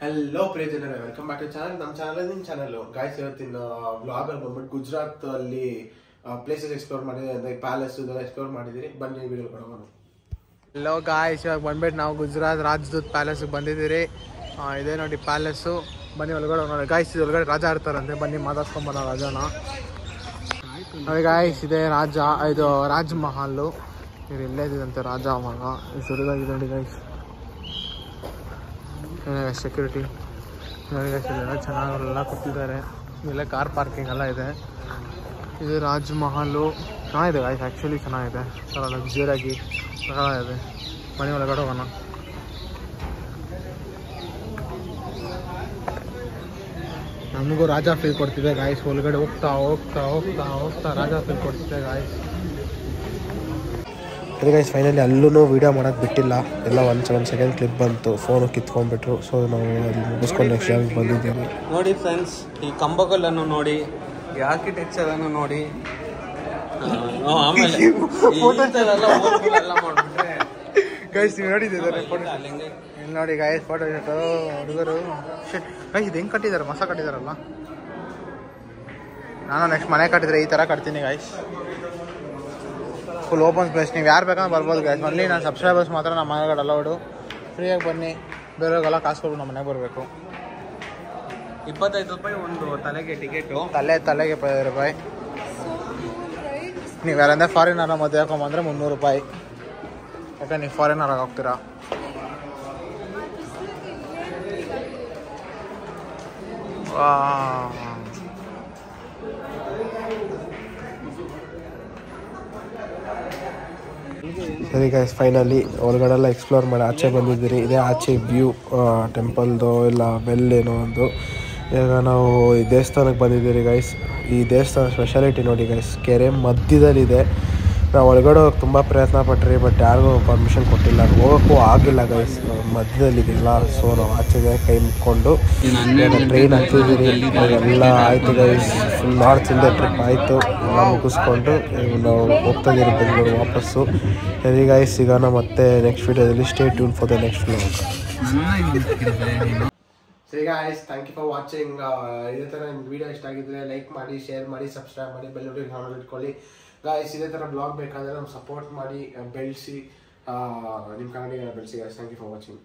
Hello ಪ್ರಿಯ ಜನರೇ, welcome back to channel. ನಮ್ಮ channel guys ಇವತ್ತಿನ ವ್ಲಾಗ್ ಅಲ್ಲಿ ಬಂದ್ಬಿಟ್ಟು ಗುಜರಾತ್ ಅಲ್ಲಿ ಪ್ಲೇಸಸ್ ಎಕ್ಸ್ಪ್ಲೋರ್ ಮಾಡಿದ್ರೆ ಅಂದ್ರೆ ಪ್ಯಾಲೇಸ್ ಇದೆಲ್ಲ ಎಕ್ಸ್ಪ್ಲೋರ್ ಮಾಡಿದಿರಿ. ಬನ್ನಿ ವಿಡಿಯೋ ಕೊಡೋಣ. ಹಲೋ ಗಾಯ್ಸ್, ಇವಾಗ ಬಂದ್ಬಿಟ್ಟು ನಾವು ಗುಜರಾತ್ ರಾಜದೂತ್ ಪ್ಯಾಲೇಸ್ಗೆ ಬಂದಿದ್ದೀರಿ. ಇದೇ ನೋಡಿ ಪ್ಯಾಲೇಸು. ಬನ್ನಿ ಒಳಗಡೆ ನೋಡಿ ಗಾಯ್ಸ್, ಒಳಗಡೆ ರಾಜ ಇರ್ತಾರಂತೆ. ಬನ್ನಿ ಮಾತಾಡ್ಸ್ಕೊಂಬರೋ ರಾಜನ ನೋಡಿ ಗಾಯ್ಸ್. ಇದೆ ರಾಜ, ಇದು ರಾಜ್ ಮಹಲ್. ಇದು ಇಲ್ಲೇ ಇದಂತೆ ರಾಜ ಅವಾಗ. ಇದು ಸುರಿದಾಗಿದೆ ನೋಡಿ ಗಾಯ್ಸ್. ಸೆಕ್ಯೂರಿಟಿ ನೋಡಿ ಗಾಯ್ಸ್, ಇಲ್ಲೆಲ್ಲ ಚೆನ್ನಾಗೆಲ್ಲ ಕೊಟ್ಟಿದ್ದಾರೆ. ಇಲ್ಲೇ ಕಾರ್ ಪಾರ್ಕಿಂಗ್ ಎಲ್ಲ ಇದೆ. ಇದು ರಾಜ್ ಮಹಲು ಚೆನ್ನಾಗಿದೆ ಗಾಯ್ಸ್, ಆ್ಯಕ್ಚುಲಿ ಚೆನ್ನಾಗಿದೆ. ಥರ ಲಕ್ಸುರಿಯಾಗಿ ಇದೆ. ಮನೆ ಒಳಗಡೆ ಹೋಗೋಣ. ನಮಗೂ ರಾಜ ಫೀಲ್ ಕೊಡ್ತಿದೆ ಗಾಯ್ಸ್. ಒಳಗಡೆ ಹೋಗ್ತಾ ಹೋಗ್ತಾ ಹೋಗ್ತಾ ಹೋಗ್ತಾ ರಾಜ ಫೀಲ್ ಕೊಡ್ತಿದೆ ಗಾಯ್ಸ್. ಅದೇ ಗಾಯ್ಸ್, ಫೈನಲಿ ಅಲ್ಲೂ ವೀಡಿಯೋ ಮಾಡೋಕ್ಕೆ ಬಿಟ್ಟಿಲ್ಲ. ಎಲ್ಲ ಒಂದು ಸೆಕೆಂಡ್ ಕ್ಲಿಪ್ ಬಂತು, ಫೋನು ಕಿತ್ಕೊಂಡ್ಬಿಟ್ರು. ಸೊ ನಾವು ಅಲ್ಲಿ ಮುಗಿಸ್ಕೊಂಡು ನೆಕ್ಸ್ಟ್ ಜಾಗಕ್ಕೆ ಬಂದಿದ್ದೀವಿ. ನೋಡಿ ಫ್ರೆಂಡ್ಸ್, ಈ ಕಂಬಗಳನ್ನು ನೋಡಿ, ಈ ಆರ್ಕಿಟೆಕ್ಚರನ್ನು ನೋಡಿ, ಆಮೇಲೆ ಎಲ್ಲ ಮಾಡಿಬಿಟ್ರೆ ಗೈಸ್ ನೀವು ನೋಡಿದ್ದೀರಾ ಫೋಟೋ? ಇಲ್ಲಿ ನೋಡಿ ಗಾಯ್ಸ್, ಫೋಟೋ ಹುಡುಗರು ಗೈಸ್ ಇದು ಹೆಂಗೆ ಕಟ್ಟಿದ್ದಾರೆ, ಮಸ ಕಟ್ಟಿದಾರಲ್ಲ. ನಾನು ನೆಕ್ಸ್ಟ್ ಮನೆ ಕಟ್ಟಿದ್ರೆ ಈ ಥರ ಕಟ್ತೀನಿ ಗಾಯ್ಸ್. ಫುಲ್ ಓಪನ್ ಸ್ಪೇಸ್, ನೀವು ಯಾರು ಬೇಕಂದ್ರೆ ಬರ್ಬೋದು ಗಾಯ್ಸ್. ಅಲ್ಲಿ ನಾನು ಸಬ್ಸ್ಕ್ರೈಬರ್ಸ್ ಮಾತ್ರ ನಮ್ಮ ಮನೆಗಳು ಅಲೌಡು. ಫ್ರೀಯಾಗಿ ಬನ್ನಿ, ಬೇರೆಯವ್ರಿಗೆಲ್ಲ ಕಾಸು ಕೊಟ್ಟು ನಮ್ಮ ಮನೆಗೆ ಬರಬೇಕು. 25 ರೂಪಾಯಿ ಒಂದು ತಲೆಗೆ ಟಿಕೆಟು. ತಲೆಗೆ 15 ರೂಪಾಯಿ. ನೀವು ಯಾರಂದ್ರೆ ಫಾರಿನರ್ ಮದುವೆ ಹಾಕೊಂಬಂದ್ರೆ 300 ರೂಪಾಯಿ. ಯಾಕೆ ನೀವು ಫಾರಿನರ್ ಆಗಿ ಹೋಗ್ತೀರಾ? ಸರಿ ಗೈಸ್, ಫೈನಲಿ ಒಳಗಡೆಲ್ಲ ಎಕ್ಸ್ಪ್ಲೋರ್ ಮಾಡಿ ಆಚೆ ಬಂದಿದ್ದೀರಿ. ಇದೇ ಆಚೆ ವ್ಯೂ ಟೆಂಪಲ್ದು ಇಲ್ಲ ಬೆಲ್ ಏನೋ ಒಂದು. ಇವಾಗ ನಾವು ಈ ದೇವಸ್ಥಾನಕ್ಕೆ ಬಂದಿದ್ದೀರಿ ಗೈಸ್. ಈ ದೇವಸ್ಥಾನ ಸ್ಪೆಷಾಲಿಟಿ ನೋಡಿ ಗೈಸ್, ಕೆರೆ ಮಧ್ಯದಲ್ಲಿದೆ. ನಾವು ಒಳಗಡೆ ಹೋಗಿ ತುಂಬ ಪ್ರಯತ್ನ ಪಟ್ರಿ, ಬಟ್ ಯಾರಿಗೂ ಪರ್ಮಿಷನ್ ಕೊಟ್ಟಿಲ್ಲ, ಹೋಗೋಕ್ಕೂ ಆಗಿಲ್ಲ ಗೈಸ್. ಮಧ್ಯದಲ್ಲಿದೆಯಲ್ಲ, ಸೊ ನಾವು ಆಚೆಗೆ ಕೈ ಮುಕ್ಕೊಂಡು ಟ್ರೈನ್ ಹತ್ತಿದ್ದೀರಿ. ಎಲ್ಲ ಆಯಿತು guys, full north India trip ಆಯಿತು. ಎಲ್ಲ ಮುಗಿಸ್ಕೊಂಡು ನಾವು ಹೋಗ್ತಾ ಇದ್ದೀರಿ ಬೆಂಗಳೂರು ವಾಪಸ್ಸು. ಸರಿ ಗೈಸ್, ಸಿಗೋಣ ಮತ್ತೆ ನೆಕ್ಸ್ಟ್ ವೀಡಿಯೋದಲ್ಲಿ. Stay tune for the next vlog. ಸರಿ guys, thank you for watching. ಇದೇ ಥರ ನಿಮ್ಮ ವೀಡಿಯೋ ಇಷ್ಟ ಆಗಿದ್ರೆ ಲೈಕ್ ಮಾಡಿ, ಶೇರ್ ಮಾಡಿ, ಸಬ್ಸ್ಕ್ರೈಬ್ ಮಾಡಿ, ಬೆಲ್ ನೋಟಿಫಿಕೇಷನ್ ಇಟ್ಕೊಳ್ಳಿ ಗಾಯ್ಸ್. ಇದೇ ಥರ ಬ್ಲಾಗ್ ಬೇಕಾದರೆ ನಮ್ಗೆ ಸಪೋರ್ಟ್ ಮಾಡಿ, ಬೆಳೆಸಿ, ನಿಮ್ಮ ಕನ್ನಡಿಗನ ಬೆಳೆಸಿ guys. Thank you for watching.